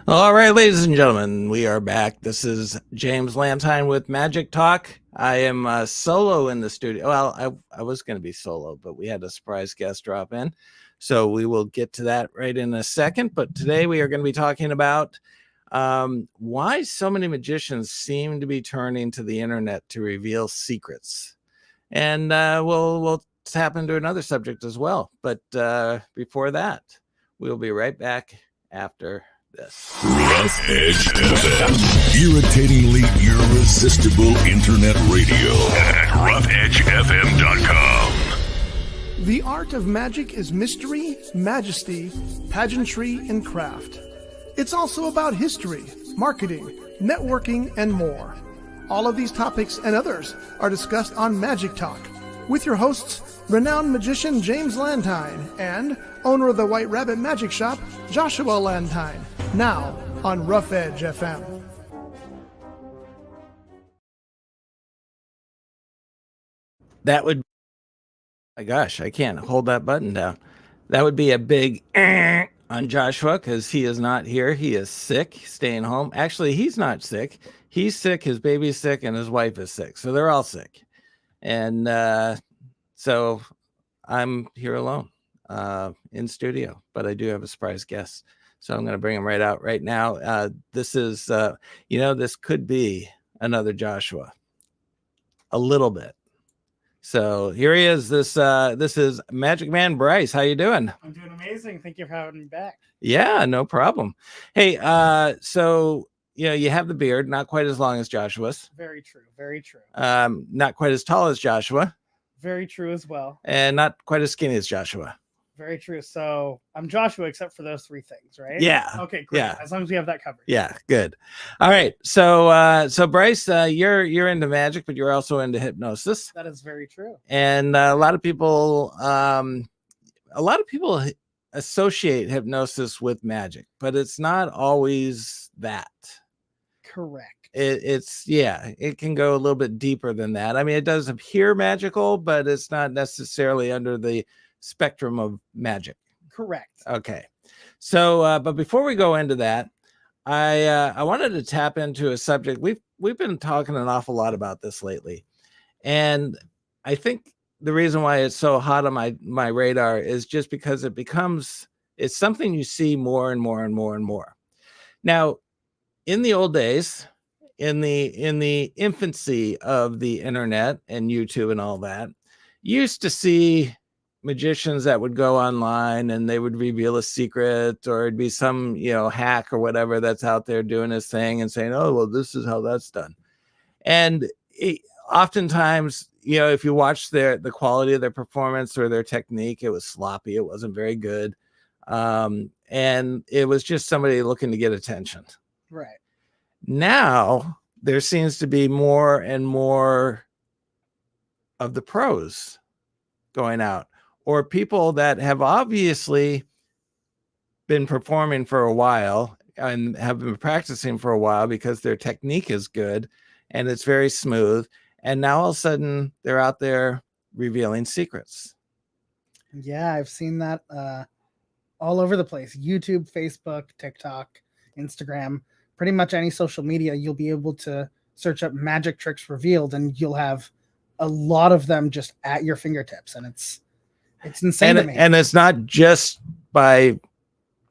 All right, ladies and gentlemen, we are back. This is James Lantine with Magic Talk. I am solo in the studio. Well, I was going to be solo, but we had a surprise guest drop in. So we will get to that right in a second. But today we are going to be talking about why so many magicians seem to be turning to the internet to reveal secrets. And we'll tap into another subject as well. But before that, we'll be right back after this. Rough Edge FM. Irritatingly irresistible internet radio at roughedgefm.com. The art of magic is mystery, majesty, pageantry, and craft. It's also about history, marketing, networking, and more. All of these topics and others are discussed on Magic Talk with your hosts, renowned magician James Lantine and owner of the White Rabbit Magic Shop, Joshua Lantine. Now on Rough Edge FM. That would, my gosh, I can't hold that button down. That would be a big on Joshua because he is not here. He is sick, staying home. Actually, he's not sick. He's sick, his baby's sick, and his wife is sick. So they're all sick. And so I'm here alone in studio, but I do have a surprise guest. So I'm going to bring him right out right now. This is, this could be another Joshua, a little bit. So here he is. This is Magic Man Bryce. How you doing? I'm doing amazing. Thank you for having me back. Yeah, no problem. Hey, so you have the beard, not quite as long as Joshua's. Very true. Very true. Not quite as tall as Joshua. Very true as well. And not quite as skinny as Joshua. Very true. So I'm Joshua, except for those three things, right? Yeah. Okay, great. Yeah. As long as we have that covered. Yeah, good. All right. So Bryce, you're into magic, but you're also into hypnosis. That is very true. And a lot of people associate hypnosis with magic, but it's not always that. Correct. It can go a little bit deeper than that. I mean, it does appear magical, but it's not necessarily under the spectrum of magic. Correct. Okay. So, but before we go into that, I wanted to tap into a subject. We've been talking an awful lot about this lately. And I think the reason why it's so hot on my radar is just because it's something you see more and more and more and more. Now, in the old days, in the infancy of the internet and YouTube and all that, you used to see magicians that would go online and they would reveal a secret, or it'd be some hack or whatever that's out there doing his thing and saying, oh well, this is how that's done. And oftentimes, if you watch the quality of their performance or their technique, it was sloppy, it wasn't very good, and it was just somebody looking to get attention. Right. Now there seems to be more and more of the pros going out, or people that have obviously been performing for a while and have been practicing for a while because their technique is good and it's very smooth. And now all of a sudden they're out there revealing secrets. Yeah, I've seen that all over the place. YouTube, Facebook, TikTok, Instagram, pretty much any social media, you'll be able to search up magic tricks revealed and you'll have a lot of them just at your fingertips. And it's insane to me. And it's not just by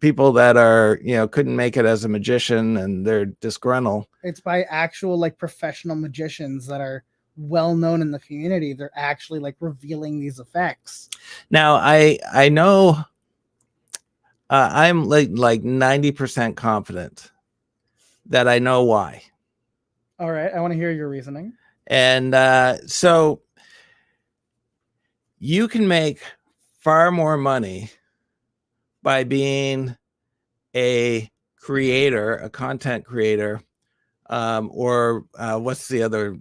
people that are, couldn't make it as a magician and they're disgruntled. It's by actual professional magicians that are well known in the community. They're actually revealing these effects. Now I know I'm like 90% confident that I know why. All right. I want to hear your reasoning. And so you can make far more money by being a creator, a content creator, or what's the other?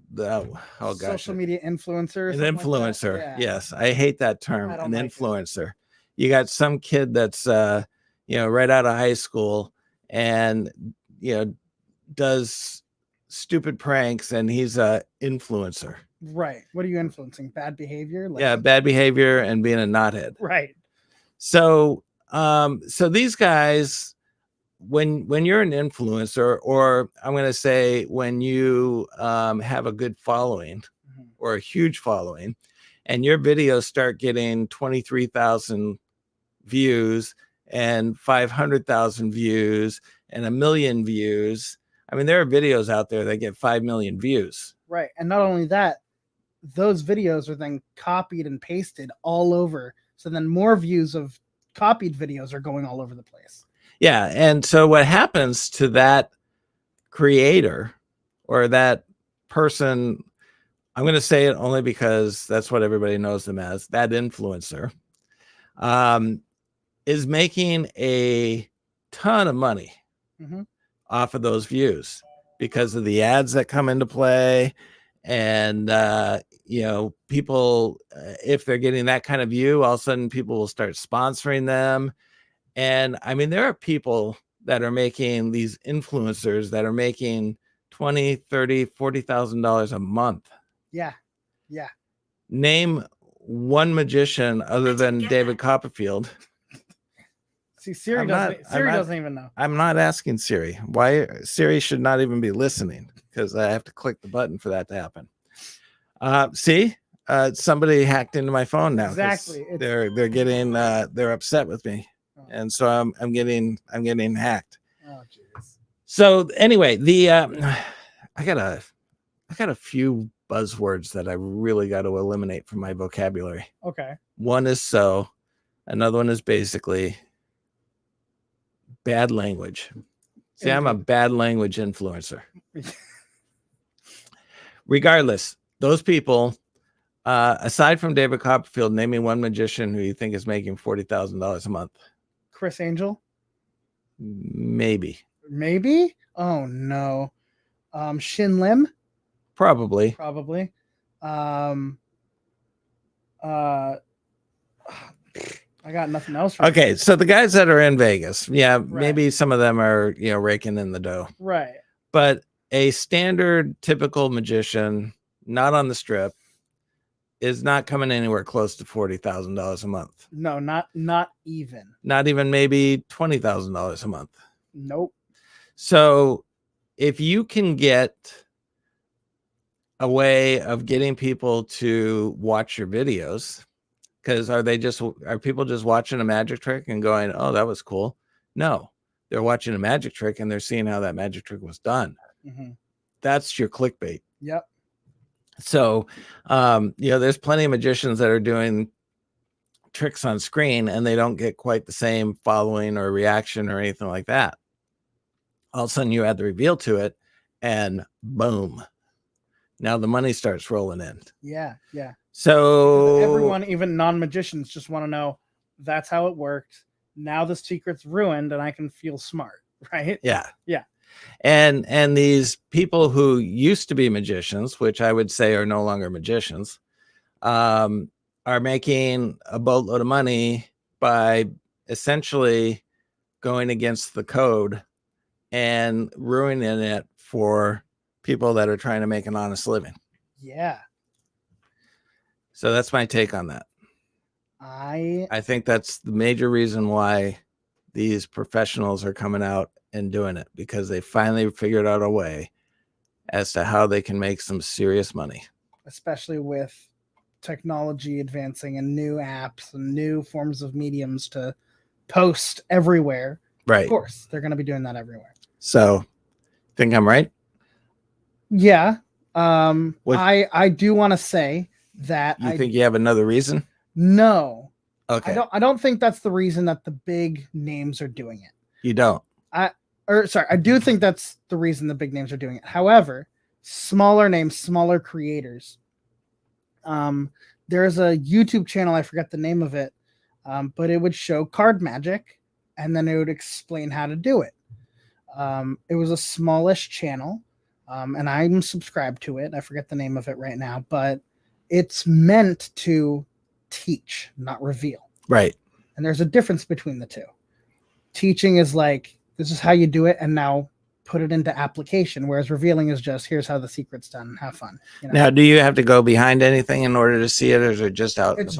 Social media influencer. An influencer. Like yeah. Yes, I hate that term. An influencer. You got some kid that's right out of high school and does stupid pranks and he's a influencer. Right. What are you influencing? Bad behavior? Bad behavior and being a knothead. Right. So these guys when you're an influencer, or I'm going to say when you have a good following or a huge following, and your videos start getting 23,000 views and 500,000 views and 1 million views. I mean, there are videos out there that get 5 million views. Right. And not only that, those videos are then copied and pasted all over. So then more views of copied videos are going all over the place. Yeah. And so what happens to that creator or that person, I'm going to say it only because that's what everybody knows them as, that influencer, is making a ton of money off of those views because of the ads that come into play. And, people, if they're getting that kind of view, all of a sudden people will start sponsoring them. And I mean, there are people that are making, these influencers that are making $20,000, $30,000, $40,000 a month. Yeah. Yeah. Name one magician other than David Copperfield. See, Siri doesn't even know. I'm not asking Siri. Why? Siri should not even be listening because I have to click the button for that to happen. Somebody hacked into my phone now. Exactly. They're getting they're upset with me, and so I'm getting hacked. Oh, jeez. So anyway, I got a few buzzwords that I really got to eliminate from my vocabulary. Okay. One is so, another one is basically. Bad language. See, I'm a bad language influencer. Regardless, those people, aside from David Copperfield, name me one magician who you think is making $40,000 a month. Chris Angel? Maybe. Oh no. Shin Lim? Probably. I got nothing else. Okay, so the guys that are in Vegas, maybe some of them are, raking in the dough. Right. But a standard, typical magician, not on the strip, is not coming anywhere close to $40,000 a month. No, not even. Not even maybe $20,000 a month. Nope. So if you can get a way of getting people to watch your videos, because are people just watching a magic trick and going, oh, that was cool? No, they're watching a magic trick and they're seeing how that magic trick was done. That's your clickbait. Yep. So, there's plenty of magicians that are doing tricks on screen and they don't get quite the same following or reaction or anything like that. All of a sudden you add the reveal to it and boom, now the money starts rolling in. Yeah. So everyone, even non-magicians, just want to know that's how it worked. Now the secret's ruined and I can feel smart, right? Yeah. Yeah. And these people who used to be magicians, which I would say are no longer magicians, are making a boatload of money by essentially going against the code and ruining it for people that are trying to make an honest living. Yeah. So that's my take on that. I think that's the major reason why these professionals are coming out and doing it, because they finally figured out a way as to how they can make some serious money. Especially with technology advancing and new apps and new forms of mediums to post everywhere. Right. Of course, they're going to be doing that everywhere. So, think I'm right? Yeah. I do want to say that you think you have another reason? No. Okay. I don't think that's the reason that the big names are doing it. You don't? I do think that's the reason the big names are doing it. However, smaller names, smaller creators. There's a YouTube channel, I forget the name of it, but it would show card magic and then it would explain how to do it. It was a smallish channel, and I'm subscribed to it. I forget the name of it right now, but it's meant to teach, not reveal. Right. And there's a difference between the two. Teaching is like, this is how you do it, and now put it into application, whereas revealing is just, here's how the secret's done, have fun. Now, do you have to go behind anything in order to see it, or is it just out? It's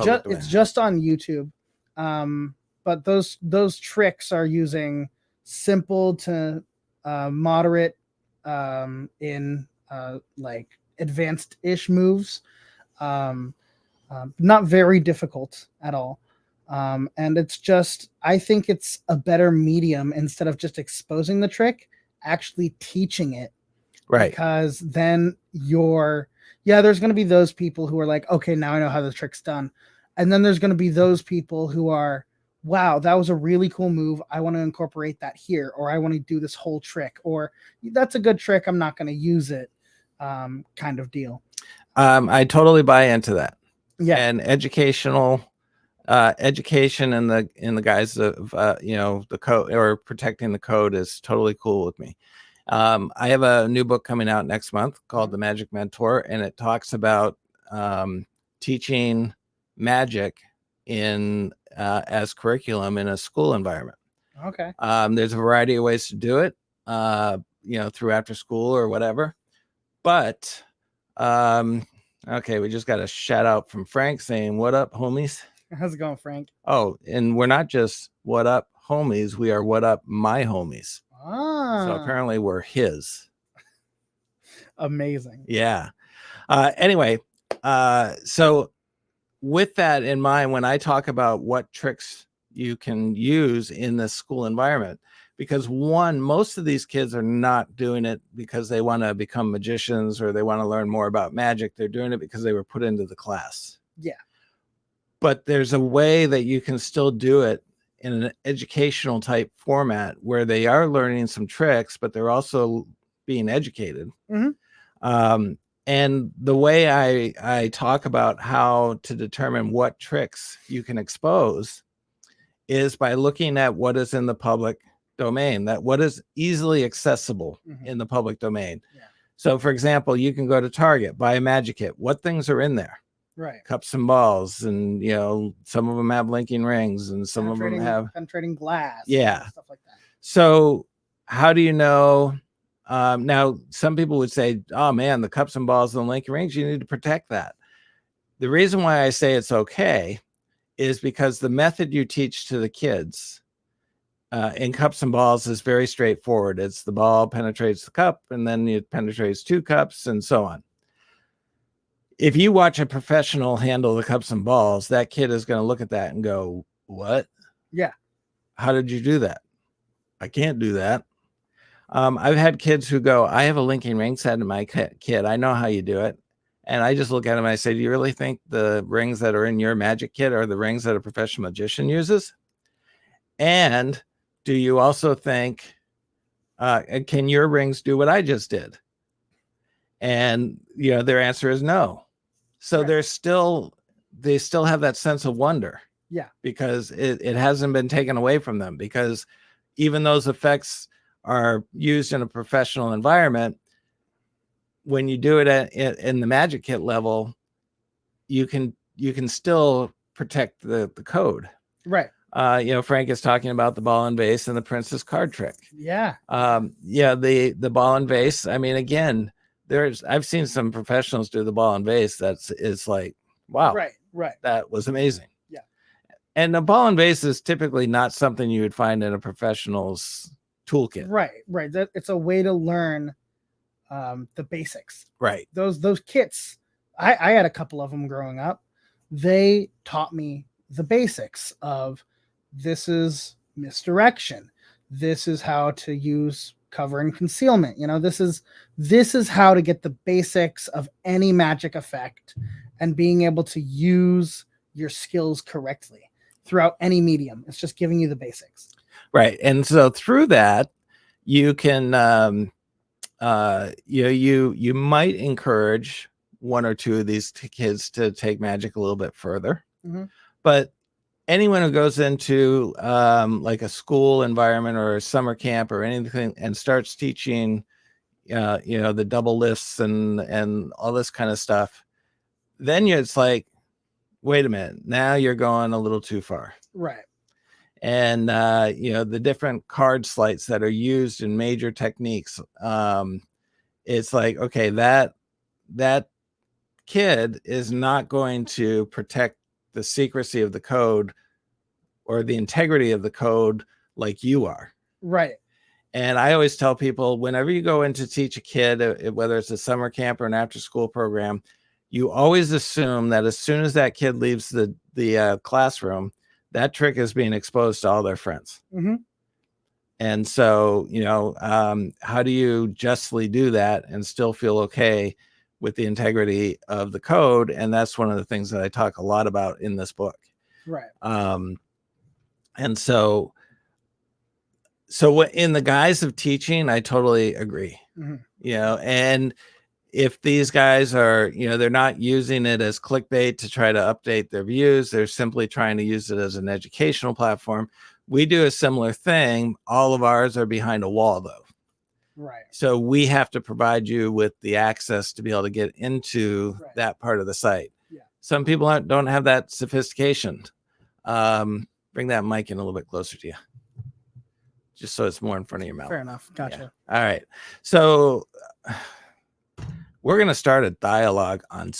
just on YouTube. But those tricks are using simple to moderate in like advanced-ish moves. Not very difficult at all. And it's just, I think it's a better medium instead of just exposing the trick, actually teaching it. Right. Because then there's going to be those people who are like, okay, now I know how the trick's done. And then there's going to be those people who are, wow, that was a really cool move. I want to incorporate that here, or I want to do this whole trick, or that's a good trick, I'm not going to use it, kind of deal. I totally buy into that. Yeah. And education in the guise of the code or protecting the code is totally cool with me. I have a new book coming out next month called The Magic Mentor, and it talks about teaching magic in as curriculum in a school environment. Okay. There's a variety of ways to do it, through after school or whatever. But okay, we just got a shout out from Frank saying, "What up, homies?" How's it going, Frank? Oh, and we're not just what up, homies. We are what up, my homies. So apparently we're his. Amazing. Yeah. Anyway, so with that in mind, when I talk about what tricks you can use in this school environment, because most of these kids are not doing it because they want to become magicians or they want to learn more about magic. They're doing it because they were put into the class. Yeah. But there's a way that you can still do it in an educational type format where they are learning some tricks, but they're also being educated. Mm-hmm. And the way I talk about how to determine what tricks you can expose is by looking at what is in the public domain, that what is easily accessible in the public domain. Yeah. So for example, you can go to Target, buy a magic kit. What things are in there? Right. Cups and balls, and some of them have linking rings and some of them have penetrating glass. Yeah. Stuff like that. So how do you know? Now, some people would say, oh man, the cups and balls and the linking rings, you need to protect that. The reason why I say it's okay is because the method you teach to the kids in cups and balls is very straightforward. It's the ball penetrates the cup and then it penetrates 2 cups and so on. If you watch a professional handle the cups and balls, that kid is going to look at that and go, what? Yeah. How did you do that? I can't do that. I've had kids who go, I have a linking ring set in my kit. I know how you do it. And I just look at them and I say, do you really think the rings that are in your magic kit are the rings that a professional magician uses? And do you also think, can your rings do what I just did? And, their answer is no. So Right. they still have that sense of wonder. Yeah. Because it hasn't been taken away from them, because even those effects are used in a professional environment. When you do it in the magic kit level, you can still protect the code. Right. Frank is talking about the ball and vase and the princess card trick. Yeah. The ball and vase. I mean, again, I've seen some professionals do the ball and vase. It's like, wow, right. That was amazing. Yeah. And the ball and vase is typically not something you would find in a professional's toolkit. Right. It's a way to learn the basics. Right. Those kits, I had a couple of them growing up. They taught me the basics of, this is misdirection. This is how to use cover and concealment. This is how to get the basics of any magic effect and being able to use your skills correctly throughout any medium. It's just giving you the basics. Right. And so through that, you can, you might encourage 1 or 2 of these kids to take magic a little bit further. Mm-hmm. But anyone who goes into like a school environment or a summer camp or anything and starts teaching, the double lifts and all this kind of stuff, then it's like, wait a minute, now you're going a little too far. Right. And the different card sleights that are used in major techniques, it's like, okay, that kid is not going to protect the secrecy of the code or the integrity of the code like you are. Right. And I always tell people, whenever you go in to teach a kid, whether it's a summer camp or an after school program, you always assume that as soon as that kid leaves the classroom, that trick is being exposed to all their friends. Mm-hmm. And so, how do you justly do that and still feel okay with the integrity of the code? And that's one of the things that I talk a lot about in this book. Right. And so what in the guise of teaching, I totally agree. Mm-hmm. And if these guys are, they're not using it as clickbait to try to update their views, they're simply trying to use it as an educational platform. We do a similar thing. All of ours are behind a wall, though. Right. So we have to provide you with the access to be able to get into that part of the site. Yeah. Some people don't have that sophistication. Bring that mic in a little bit closer to you, just so it's more in front of your mouth. Fair enough. Gotcha. Yeah. All right. So we're going to start a dialogue on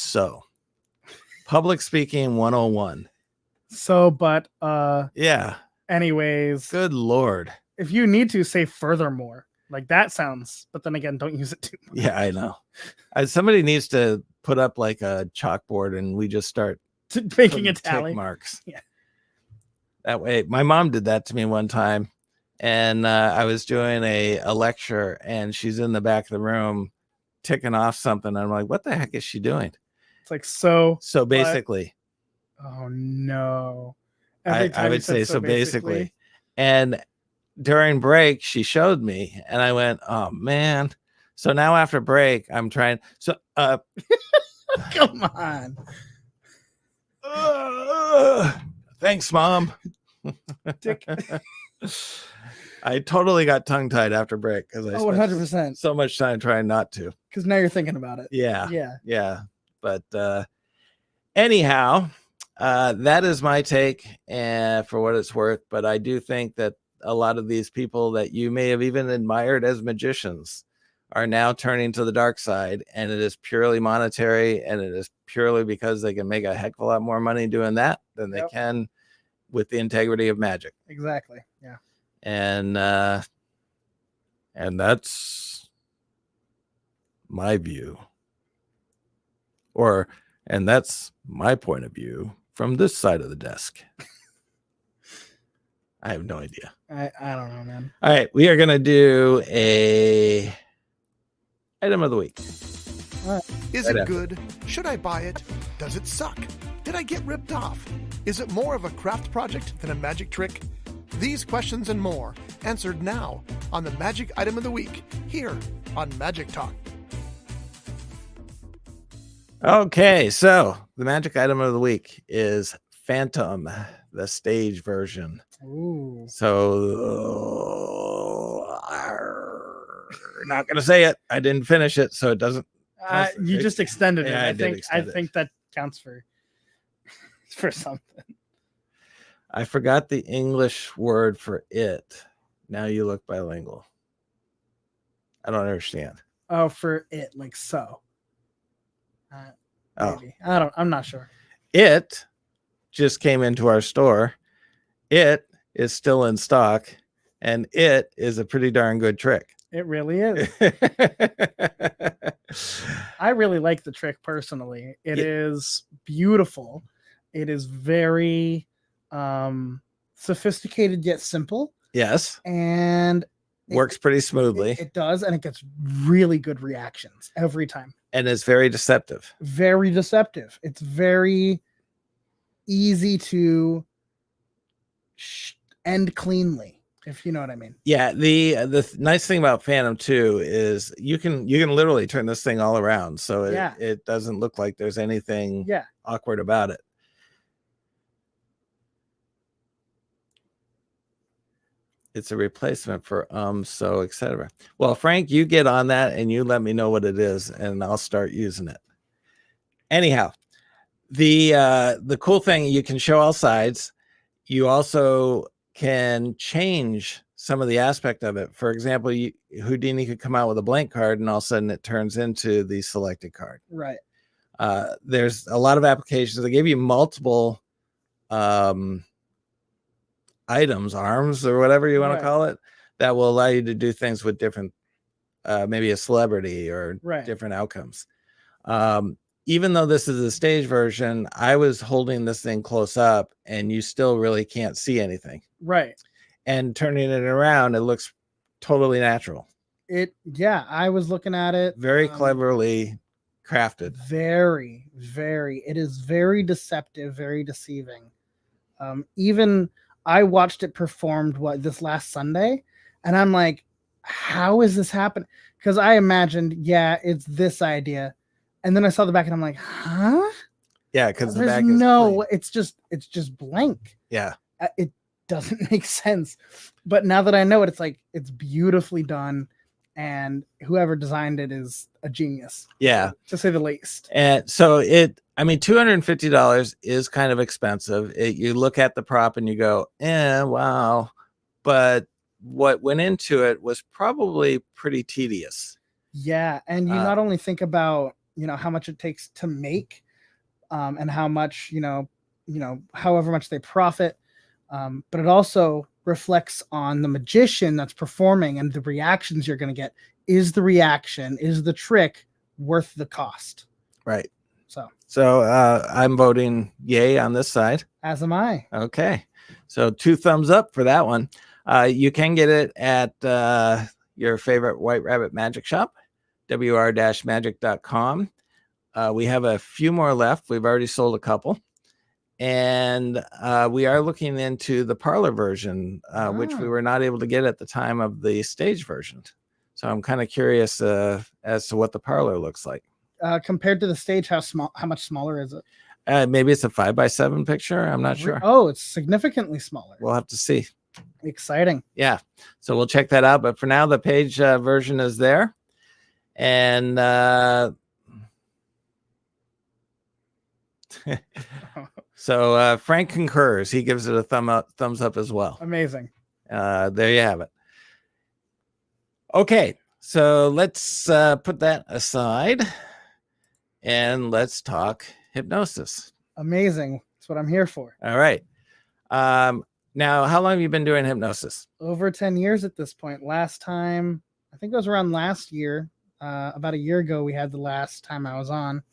public speaking 101. But yeah. Anyways, good Lord. If you need to say furthermore, like that sounds, but then again, don't use it too much. Yeah, I know. Somebody needs to put up like a chalkboard and we just start making a tally. Tick marks. Yeah. That way, my mom did that to me one time. And I was doing a lecture and she's in the back of the room ticking off something. And I'm like, what the heck is she doing? It's like, so basically. Oh no. I would say so basically. And during break, she showed me and I went, oh man. So now after break, I'm trying. So come on. Thanks, Mom. I totally got tongue tied after break because I spent 100% so much time trying not to. Because now you're thinking about it. Yeah. But anyhow, that is my take for what it's worth. But I do think that a lot of these people that you may have even admired as magicians are now turning to the dark side, and it is purely monetary, and it is purely because they can make a heck of a lot more money doing that than they can with the integrity of magic. Exactly. Yeah. And that's my view, and that's my point of view from this side of the desk. I have no idea. I don't know, man. All right, we are gonna do a item of the week. Is it good? Should I buy it? Does it suck? Did I get ripped off? Is it more of a craft project than a magic trick? These questions and more answered now on the Magic Item of the Week here on Magic Talk. Okay, so the magic item of the week is Phantom, the stage version. Ooh. So not gonna say it. I didn't finish it, so it doesn't. You just extended it. Yeah, I think that counts for something. I forgot the English word for it. Now you look bilingual. I don't understand. Oh, for it, like so. Maybe. I'm not sure. It just came into our store. It is still in stock, and it is a pretty darn good trick. It really is. I really like the trick personally. It is beautiful. It is very sophisticated yet simple. Yes. And works pretty smoothly. It does, and it gets really good reactions every time. And it's very deceptive. Very deceptive. It's very easy to end cleanly, if you know what I mean. Yeah, the nice thing about Phantom 2 is you can literally turn this thing all around, so it doesn't look like there's anything awkward about it. It's a replacement for so etc. Well, Frank, you get on that and you let me know what it is, and I'll start using it. Anyhow, the cool thing, you can show all sides. You also can change some of the aspect of it. For example, Houdini could come out with a blank card, and all of a sudden it turns into the selected card. Right. There's a lot of applications. They give you multiple items, arms, or whatever you want to call it, that will allow you to do things with different, maybe a celebrity or Right. different outcomes. Even though this is a stage version, I was holding this thing close up and you still really can't see anything. Right. And turning it around, it looks totally natural. I was looking at it. Very cleverly crafted. Very. It is very deceptive, very deceiving. Even I watched it performed this last Sunday, and I'm like, how is this happening? Because I imagined, it's this idea. And then I saw the back and I'm like, huh? Yeah, because the there's back is no, clean. it's just blank. Yeah. It doesn't make sense. But now that I know it, it's like, it's beautifully done. And whoever designed it is a genius. Yeah. To say the least. And so $250 is kind of expensive. You look at the prop and you go, wow. But what went into it was probably pretty tedious. Yeah. And you not only think about, how much it takes to make, and how much, however much they profit, but it also reflects on the magician that's performing and the reactions you're going to get. Is the trick worth the cost? Right. So I'm voting yay on this side. As am I. Okay. So 2 thumbs up for that one. You can get it at your favorite White Rabbit Magic Shop, wr-magic.com. We have a few more left. We've already sold a couple. And we are looking into the parlor version, which we were not able to get at the time of the stage version. So I'm kind of curious as to what the parlor looks like. Compared to the stage, how much smaller is it? Maybe it's a 5x7 picture. I'm not sure. Oh, it's significantly smaller. We'll have to see. Exciting. Yeah. So we'll check that out. But for now, the page version is there. And so Frank concurs. He gives it a thumbs up as well. Amazing. There you have it. Okay. So let's put that aside and let's talk hypnosis. Amazing. That's what I'm here for. All right. Now, how long have you been doing hypnosis? Over 10 years at this point. Last time, I think it was around last year. About a year ago, we had the last time I was on.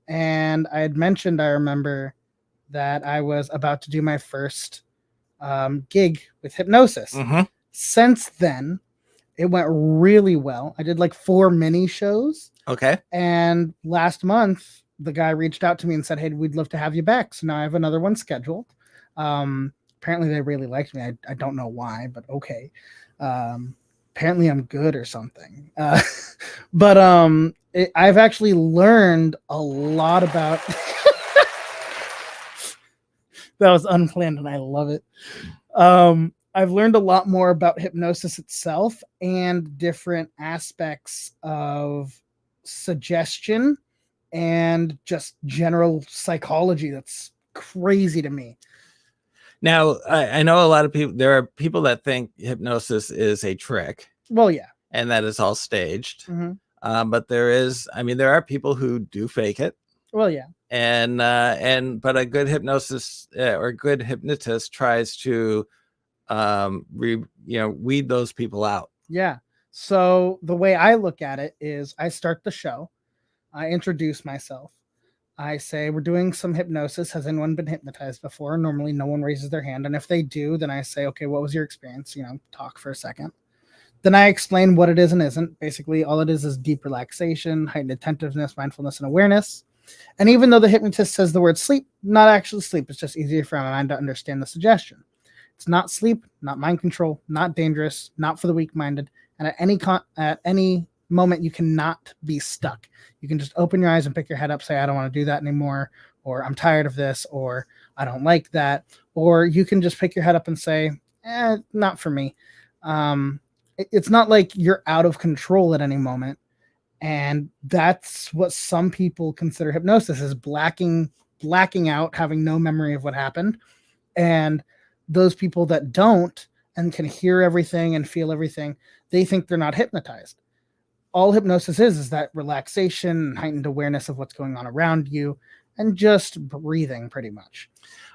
And I had mentioned, I remember, that I was about to do my first gig with hypnosis. Mm-hmm. Since then, it went really well. I did like 4 mini shows. Okay. And last month, the guy reached out to me and said, hey, we'd love to have you back. So now I have another one scheduled. Apparently they really liked me. I don't know why, but okay. Apparently I'm good or something. But I've actually learned a lot about... That was unplanned and I love it. I've learned a lot more about hypnosis itself and different aspects of suggestion and just general psychology. That's crazy to me. Now, I know a lot of people, there are people that think hypnosis is a trick. Well, yeah. And that it's all staged. Mm-hmm. But there are people who do fake it. Well, yeah. But a good hypnosis or good hypnotist tries to weed those people out. Yeah. So the way I look at it is I start the show. I introduce myself. I say, we're doing some hypnosis. Has anyone been hypnotized before? Normally no one raises their hand. And if they do, then I say, okay, what was your experience? Talk for a second. Then I explain what it is and isn't. Basically, all it is deep relaxation, heightened attentiveness, mindfulness, and awareness. And even though the hypnotist says the word sleep, not actually sleep. It's just easier for my mind to understand the suggestion. It's not sleep, not mind control, not dangerous, not for the weak-minded. And at any moment, you cannot be stuck. You can just open your eyes and pick your head up, say, I don't want to do that anymore, or I'm tired of this, or I don't like that. Or you can just pick your head up and say, not for me. It's not like you're out of control at any moment. And that's what some people consider hypnosis, is blacking out, having no memory of what happened. And those people that don't and can hear everything and feel everything, they think they're not hypnotized. All hypnosis is that relaxation, heightened awareness of what's going on around you, and just breathing, pretty much.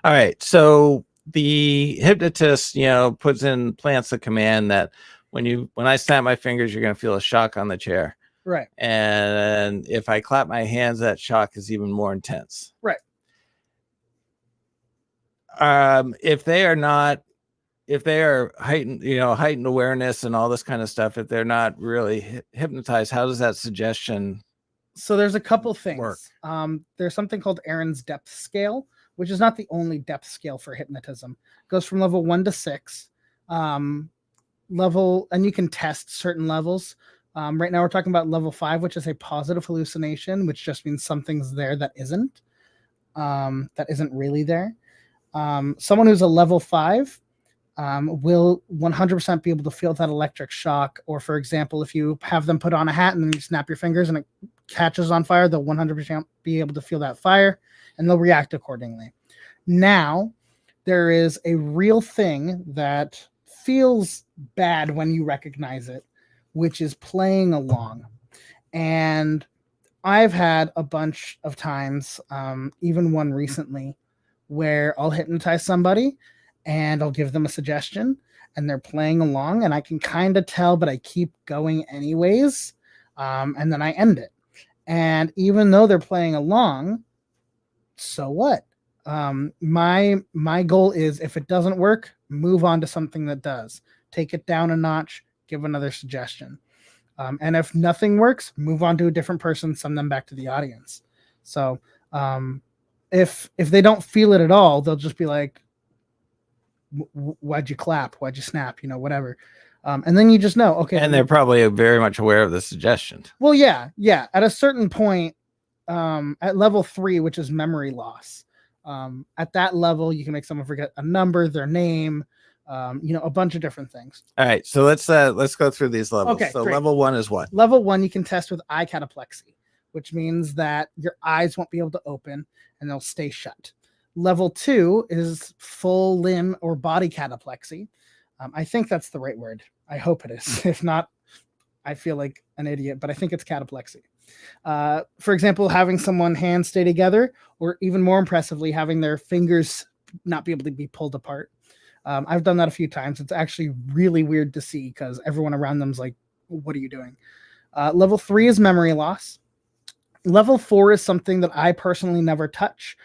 All right. So the hypnotist, plants a command that when I snap my fingers, you're going to feel a shock on the chair. Right. And if I clap my hands, that shock is even more intense. Right. If they are heightened awareness and all this kind of stuff, if they're not really hypnotized, how does that suggestion? So there's a couple things. Work? There's something called Aaron's depth scale, which is not the only depth scale for hypnotism. It goes from level 1 to 6. And you can test certain levels. Right now we're talking about level 5, which is a positive hallucination, which just means something's there that isn't really there. Someone who's a level 5 will 100% be able to feel that electric shock. Or for example, if you have them put on a hat and then you snap your fingers and it catches on fire, they'll 100% be able to feel that fire and they'll react accordingly. Now, there is a real thing that feels bad when you recognize it, which is playing along. And I've had a bunch of times, even one recently, where I'll hypnotize somebody and I'll give them a suggestion and they're playing along and I can kind of tell, but I keep going anyways. And then I end it. And even though they're playing along, so what? My goal is, if it doesn't work, move on to something that does. Take it down a notch, give another suggestion. And if nothing works, move on to a different person, send them back to the audience. So if they don't feel it at all, they'll just be like, why'd you clap? Why'd you snap? Whatever. And then you just know, okay. And they're probably very much aware of the suggestion. Well, yeah. At a certain point, at level 3, which is memory loss, at that level, you can make someone forget a number, their name, a bunch of different things. All right. So let's go through these levels. Okay, so great. Level 1 is what? Level 1, you can test with eye cataplexy, which means that your eyes won't be able to open and they'll stay shut. Level 2 is full limb or body cataplexy. I think that's the right word. I hope it is. If not, I feel like an idiot, but I think it's cataplexy. For example, having someone hands stay together, or even more impressively, having their fingers not be able to be pulled apart. I've done that a few times. It's actually really weird to see because everyone around them's like, what are you doing? Level 3 is memory loss. Level 4 is something that I personally never touch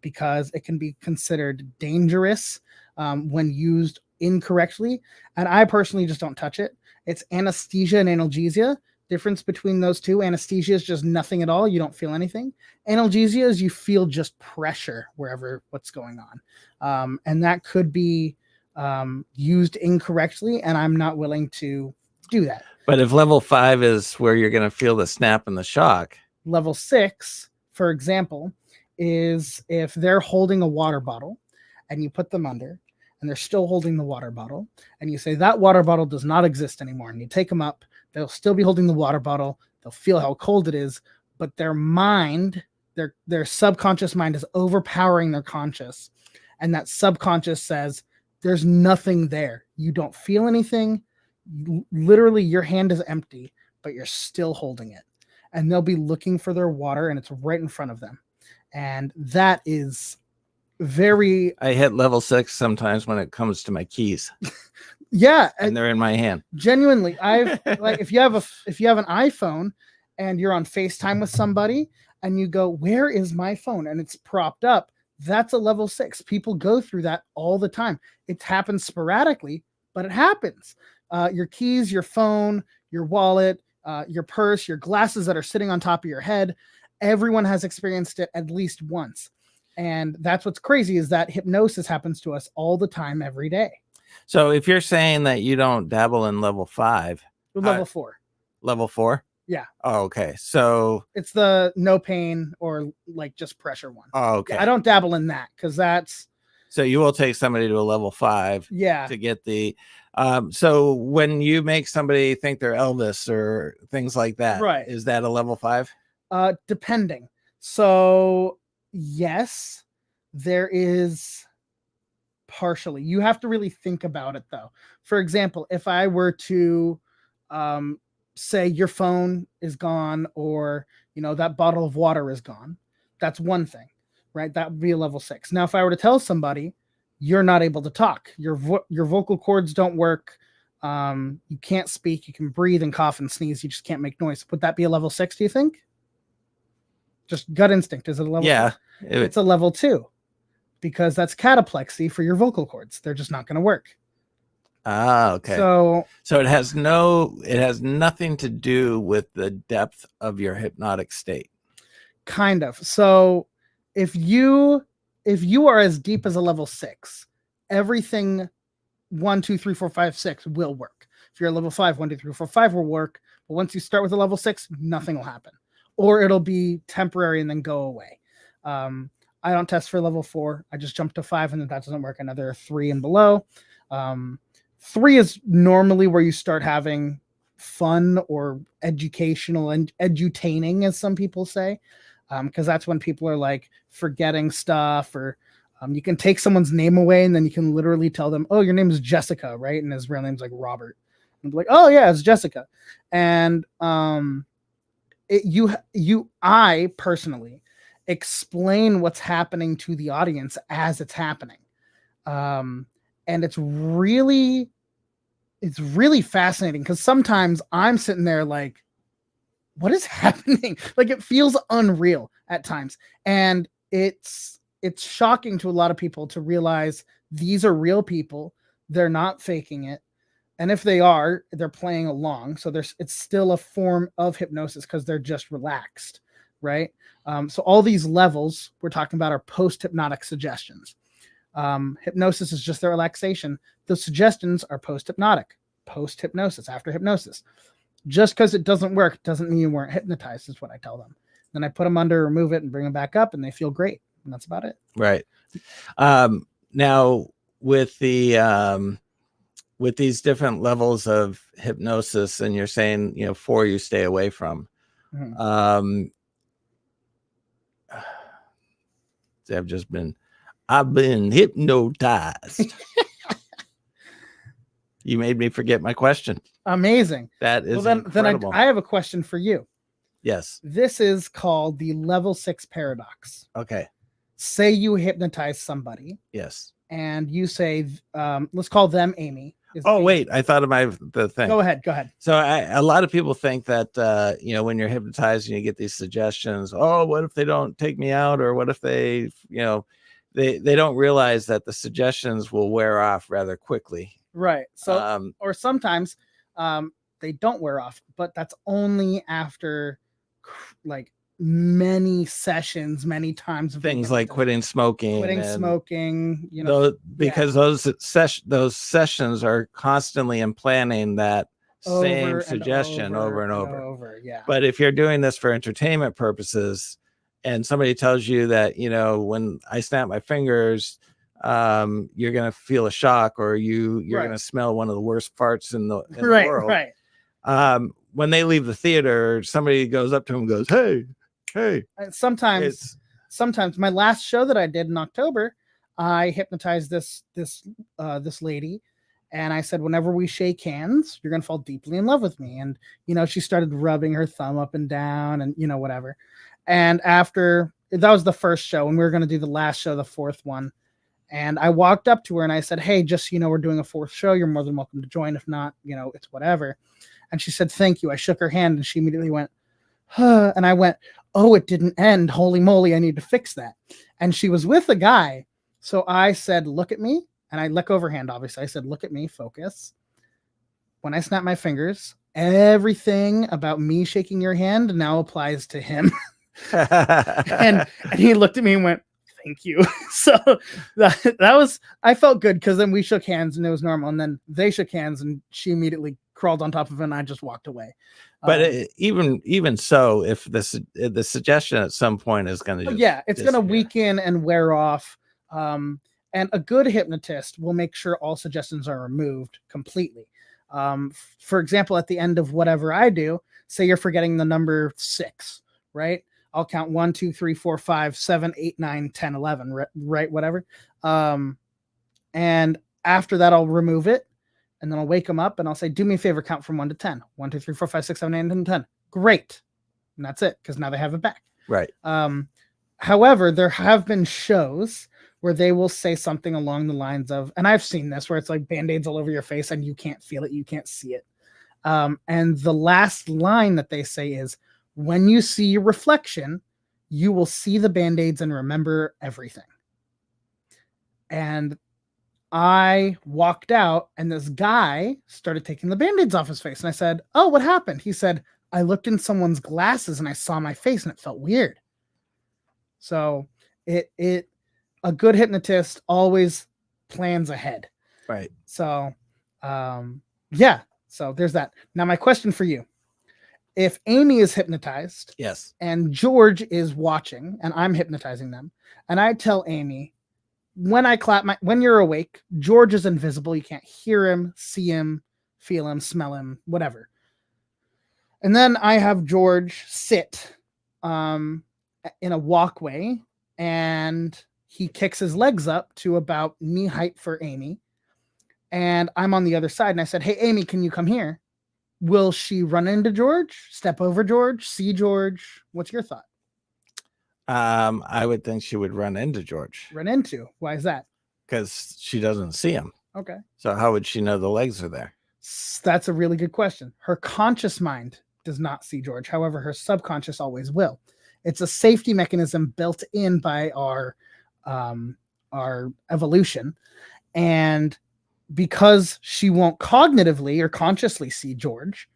because it can be considered dangerous when used incorrectly. And I personally just don't touch it. It's anesthesia and analgesia. Difference between those two: anesthesia is just nothing at all. You don't feel anything. Analgesia is you feel just pressure wherever what's going on. And that could be used incorrectly, and I'm not willing to do that. But if level 5 is where you're going to feel the snap and the shock. Level 6, for example, is if they're holding a water bottle and you put them under and they're still holding the water bottle and you say that water bottle does not exist anymore, and you take them up, they'll still be holding the water bottle. They'll feel how cold it is, but their mind, their subconscious mind is overpowering their conscious. And that subconscious says, there's nothing there. You don't feel anything. Literally, your hand is empty, but you're still holding it. And they'll be looking for their water, and it's right in front of them. And that is very... I hit level 6 sometimes when it comes to my keys. Yeah, and they're in my hand. Genuinely, I've like if you have an iPhone and you're on FaceTime with somebody and you go, "Where is my phone?" and it's propped up, that's a level 6. People go through that all the time. It happens sporadically, but it happens. Your keys, your phone, your wallet, your purse, your glasses that are sitting on top of your head. Everyone has experienced it at least once. And that's what's crazy, is that hypnosis happens to us all the time, every day. So if you're saying that you don't dabble in level 5, level 4. Level 4? Yeah. Oh, okay. So it's the no pain or like just pressure one. Oh, okay. Yeah, I don't dabble in that because that's... So you will take somebody to a level 5. Yeah. To get the... so when you make somebody think they're Elvis or things like that, right? Is that a level 5? Depending. So yes, there is... partially. You have to really think about it though. For example, if I were to say your phone is gone, or that bottle of water is gone, that's one thing, right? That would be a level 6. Now if I were to tell somebody you're not able to talk. Your vocal cords don't work. You can't speak. You can breathe and cough and sneeze. You just can't make noise. Would that be a level 6, do you think? Just gut instinct. Is it a level? Yeah. It's a level 2 because that's cataplexy for your vocal cords. They're just not going to work. Ah, okay. So it has nothing to do with the depth of your hypnotic state. kind of. So if you are as deep as a level 6, everything 1, 2, 3, 4, 5, 6 will work. If you're a level 5, 1, 2, 3, 4, 5 will work. But once you start with a level 6, nothing will happen. Or it'll be temporary and then go away. I don't test for level 4. I just jump to 5, and if that doesn't work, another 3 and below. 3 is normally where you start having fun or educational and edutaining, as some people say, because that's when people are like forgetting stuff, or you can take someone's name away and then you can literally tell them, oh, your name is Jessica, right? And his real name's like Robert. And like, oh yeah, it's Jessica. And I personally explain what's happening to the audience as it's happening. And it's really fascinating because sometimes I'm sitting there like, what is happening? Like, it feels unreal at times. And it's shocking to a lot of people to realize these are real people. They're not faking it. And if they are, they're playing along. So it's still a form of hypnosis because they're just relaxed, right? So all these levels we're talking about are post-hypnotic suggestions. Hypnosis is just the relaxation. The suggestions are post-hypnotic, post-hypnosis, after hypnosis. Just because it doesn't work doesn't mean you weren't hypnotized, is what I tell them. Then I put them under, remove it, and bring them back up, and they feel great. And that's about it. Right. Now with these different levels of hypnosis, and you're saying, 4 you stay away from. Mm-hmm. I've been hypnotized. You made me forget my question. Amazing. That is incredible. Then I have a question for you. Yes. This is called the level 6 paradox. Okay. Say you hypnotize somebody. Yes. And you say, let's call them Amy. Wait, I thought of the thing. Go ahead. So a lot of people think that, when you're hypnotized and you get these suggestions, oh, what if they don't take me out? Or what if they, they don't realize that the suggestions will wear off rather quickly. Right. So, or sometimes they don't wear off, but that's only after like many sessions, many times of things like quitting smoking, because those sessions are constantly implanting that same suggestion over and over. Yeah. But if you're doing this for entertainment purposes and somebody tells you that, when I snap my fingers, you're going to feel a shock, or you're going to smell one of the worst farts in the world. Right. When they leave the theater, somebody goes up to them and goes, hey. And sometimes my last show that I did in October, I hypnotized this lady, and I said, whenever we shake hands, you're going to fall deeply in love with me. And, she started rubbing her thumb up and down and, whatever. And after that was the first show, and we were going to do the last show, the 4th one. And I walked up to her and I said, hey, just, we're doing a 4th show. You're more than welcome to join. If not, it's whatever. And she said, thank you. I shook her hand and she immediately went, huh. And I went, oh, it didn't end. Holy moly, I need to fix that. And she was with a guy. So I said, look at me. And I let go of her hand, obviously. I said, look at me, focus. When I snap my fingers, everything about me shaking your hand now applies to him. and he looked at me and went, thank you. So that was, I felt good because then we shook hands and it was normal. And then they shook hands and she immediately crawled on top of it and I just walked away. But even so, if the suggestion at some point is going to it's going to weaken and wear off. And a good hypnotist will make sure all suggestions are removed completely. For example, at the end of whatever I do, say you're forgetting the number 6, right? I'll count 1, 2, 3, 4, 5, 7, 8, 9, 10, 11, right? Whatever. And after that, I'll remove it. And then I'll wake them up and I'll say, do me a favor, count from 1 to 10. 1, 2, 3, 4, 5, 6, 7, 8, 9, 10. Great. And that's it, because now they have it back. Right. However, there have been shows where they will say something along the lines of, and I've seen this where it's like band-aids all over your face and you can't feel it, you can't see it. And the last line that they say is, when you see your reflection, you will see the band-aids and remember everything. And I walked out and this guy started taking the band-aids off his face. And I said, oh, what happened? He said, I looked in someone's glasses and I saw my face and it felt weird. So a good hypnotist always plans ahead. Right. So, yeah. So there's that. Now, my question for you: if Amy is hypnotized, Yes, and George is watching, and I'm hypnotizing them, and I tell Amy, when I clap when you're awake, George is invisible. You can't hear him, see him, feel him, smell him, whatever. And then I have George sit in a walkway, and he kicks his legs up to about knee height for Amy. And I'm on the other side, and I said, hey, Amy, can you come here? Will she run into George, step over George, see George? What's your thought? I would think she would run into George. Run into? Why is that? Because she doesn't see him. Okay. So how would she know the legs are there? That's a really good question. Her conscious mind does not see George. However, her subconscious always will. It's a safety mechanism built in by our evolution. And because she won't cognitively or consciously see George,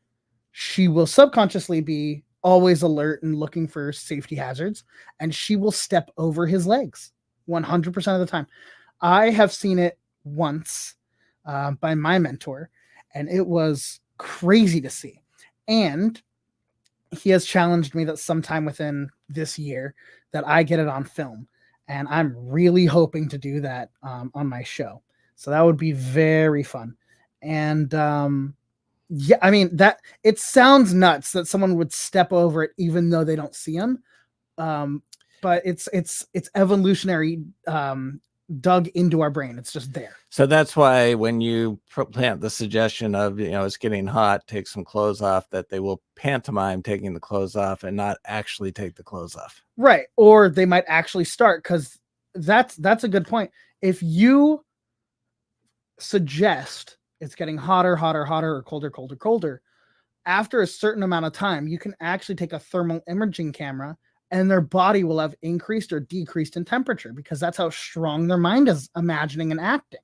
she will subconsciously be always alert and looking for safety hazards, and she will step over his legs 100% of the time. I have seen it once by my mentor, and it was crazy to see. And he has challenged me that sometime within this year that I get it on film, and I'm really hoping to do that on my show. So that would be very fun. And yeah, I mean, that it sounds nuts that someone would step over it even though they don't see him. But it's evolutionary dug into our brain. It's just there. So that's why when you plant the suggestion of, it's getting hot, take some clothes off, that they will pantomime taking the clothes off and not actually take the clothes off. Right. Or they might actually start, because that's a good point. If you suggest it's getting hotter, or colder, after a certain amount of time, you can actually take a thermal imaging camera and their body will have increased or decreased in temperature, because that's how strong their mind is imagining and acting.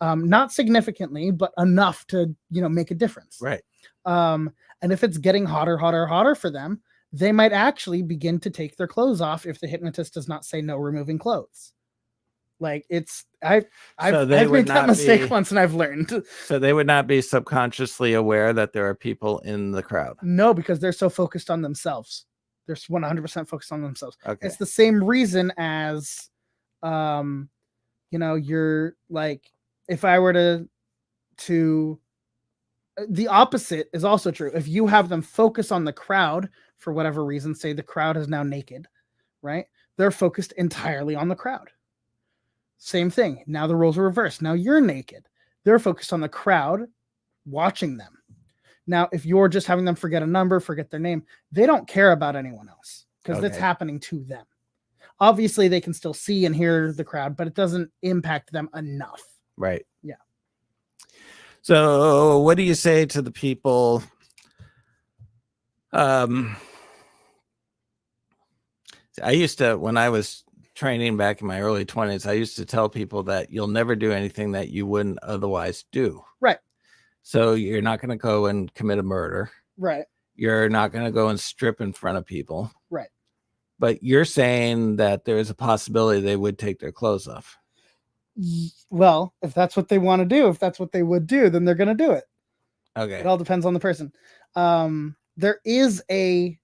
Not significantly, but enough to, make a difference. Right. And if it's getting hotter for them, they might actually begin to take their clothes off if the hypnotist does not say no removing clothes. Like I've made that mistake once and I've learned. So they would not be subconsciously aware that there are people in the crowd. No, because they're so focused on themselves. They're 100% focused on themselves. Okay. It's the same reason as, you're like, if I were to the opposite is also true. If you have them focus on the crowd for whatever reason, say the crowd is now naked, right? They're focused entirely on the crowd. Same thing. Now the roles are reversed. Now you're naked. They're focused on the crowd watching them. Now, if you're just having them forget a number, forget their name, they don't care about anyone else because it's happening to them. Obviously, they can still see and hear the crowd, but it doesn't impact them enough. Right. Yeah. So what do you say to the people? I used to, when I was training back in my early 20s, I used to tell people that you'll never do anything that you wouldn't otherwise do. Right. So you're not going to go and commit a murder. Right. You're not going to go and strip in front of people. Right. But you're saying that there is a possibility they would take their clothes off. Well, if that's what they want to do, if that's what they would do, then they're going to do it. Okay. It all depends on the person. There is a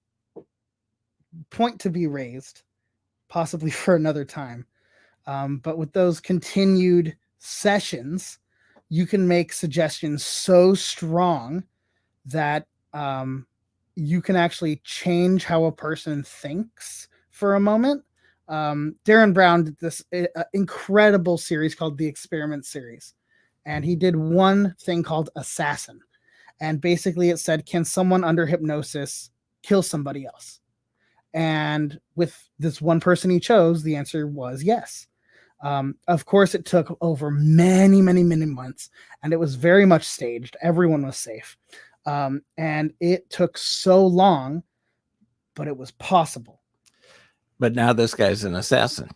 point to be raised, possibly for another time. But with those continued sessions, you can make suggestions so strong that you can actually change how a person thinks for a moment. Darren Brown did this incredible series called the Experiment Series. And he did one thing called Assassin. And basically it said, can someone under hypnosis kill somebody else? And with this one person he chose, the answer was yes. Of course, it took over many, many, many months, and it was very much staged. Everyone was safe. And it took so long, but it was possible. But now this guy's an assassin.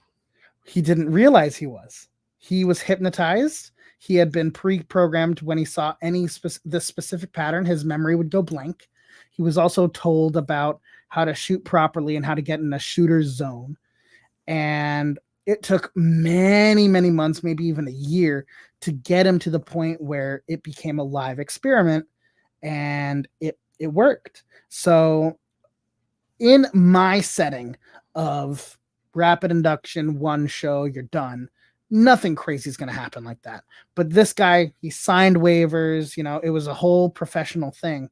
He didn't realize he was. He was hypnotized. He had been pre-programmed when he saw this specific pattern, his memory would go blank. He was also told about how to shoot properly and how to get in a shooter's zone. And it took many, many months, maybe even a year, to get him to the point where it became a live experiment, and it worked. So in my setting of rapid induction, one show, you're done, nothing crazy is going to happen like that. But this guy, he signed waivers, it was a whole professional thing.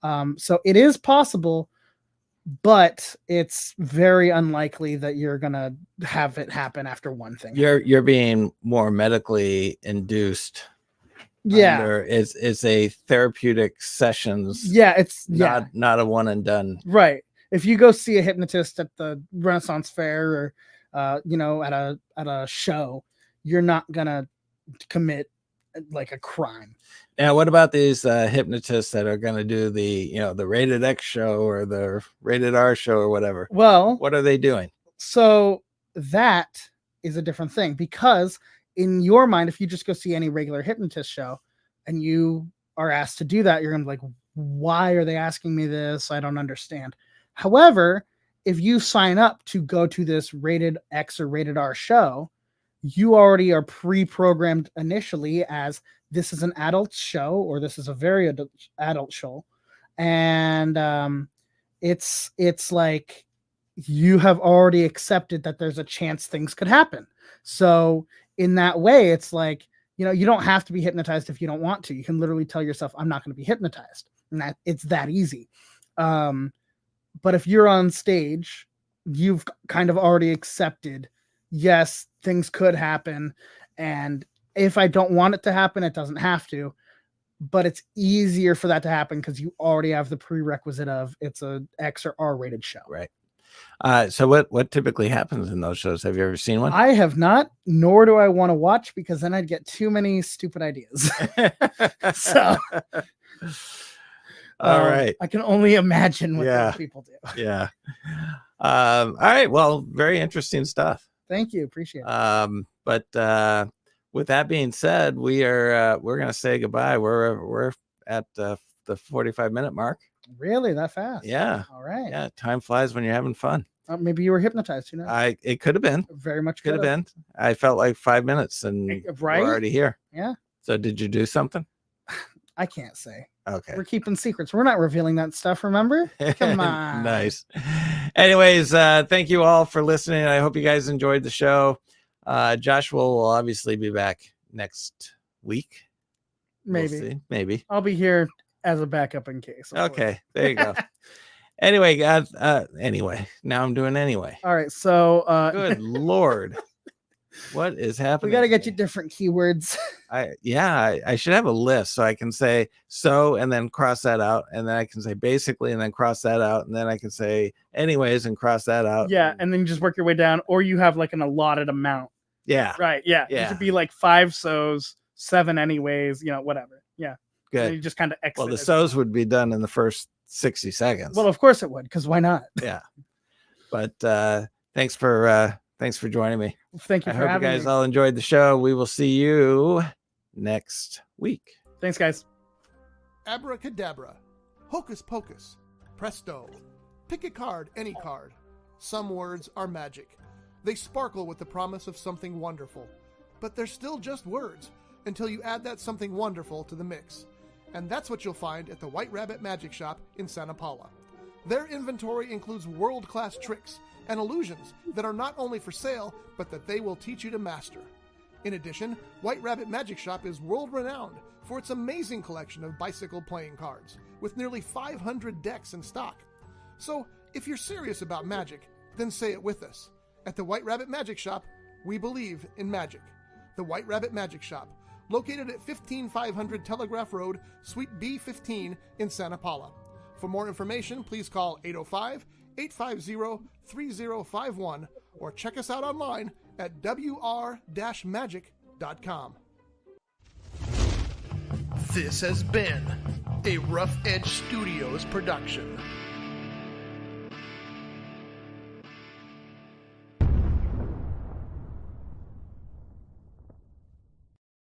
So it is possible, but it's very unlikely that you're going to have it happen after one thing. You're being more medically induced. Yeah. It's a therapeutic sessions. Yeah. It's not a one and done. Right. If you go see a hypnotist at the Renaissance Fair or, at a show, you're not going to commit like a crime. Now, what about these hypnotists that are going to do the rated X show or the rated R show or whatever? Well, what are they doing? So that is a different thing, because in your mind, if you just go see any regular hypnotist show and you are asked to do that, you're going to be like, why are they asking me this? I don't understand. However, if you sign up to go to this rated X or rated R show, you already are pre-programmed initially as this is an adult show, or this is a very adult show. And it's like you have already accepted that there's a chance things could happen. So in that way, it's like, you don't have to be hypnotized if you don't want to. You can literally tell yourself, I'm not going to be hypnotized. And it's that easy. But if you're on stage, you've kind of already accepted, yes, things could happen. And if I don't want it to happen, it doesn't have to. But it's easier for that to happen because you already have the prerequisite of it's a X or R rated show. Right. So what typically happens in those shows? Have you ever seen one? I have not, nor do I want to watch, because then I'd get too many stupid ideas. So all right. I can only imagine what those people do. Yeah. All right. Well, very interesting stuff. Thank you. Appreciate it. But with that being said, we're going to say goodbye. We're at the 45-minute mark. Really? That fast? Yeah. All right. Yeah. Time flies when you're having fun. Maybe you were hypnotized. It could have been. Very much could have been. I felt like 5 minutes and we're already here. Yeah. So did you do something? I can't say. Okay. We're keeping secrets. We're not revealing that stuff, remember? Come on. Nice. Anyways, thank you all for listening. I hope you guys enjoyed the show. Joshua will obviously be back next week. Maybe. We'll see. Maybe. I'll be here as a backup in case. Okay. There you go. Anyway, guys. Anyway, now I'm doing anyway. All right. So good Lord. What is happening? We got to get you different keywords. I should have a list so I can say so and then cross that out, and then I can say basically and then cross that out, and then I can say anyways and cross that out. Yeah, and then you just work your way down, or you have like an allotted amount. Yeah. Right. Yeah. It should be like 5 so's, 7 anyways, whatever. Yeah. Good. You just kind of exit. Well, the so's would be done in the first 60 seconds. Well, of course it would, because why not? Yeah. But thanks for joining me. Thank you for having me. I hope you guys all enjoyed the show. We will see you next week. Thanks, guys. Abracadabra, hocus pocus, presto. Pick a card, any card. Some words are magic. They sparkle with the promise of something wonderful. But they're still just words until you add that something wonderful to the mix. And that's what you'll find at the White Rabbit Magic Shop in Santa Paula. Their inventory includes world-class tricks and illusions that are not only for sale, but that they will teach you to master. In addition, White Rabbit Magic Shop is world-renowned for its amazing collection of bicycle playing cards, with nearly 500 decks in stock. So, if you're serious about magic, then say it with us. At the White Rabbit Magic Shop, we believe in magic. The White Rabbit Magic Shop, located at 15500 Telegraph Road, Suite B15 in Santa Paula. For more information, please call 805-850-3051 or check us out online at wr-magic.com. This has been a Rough Edge Studios production.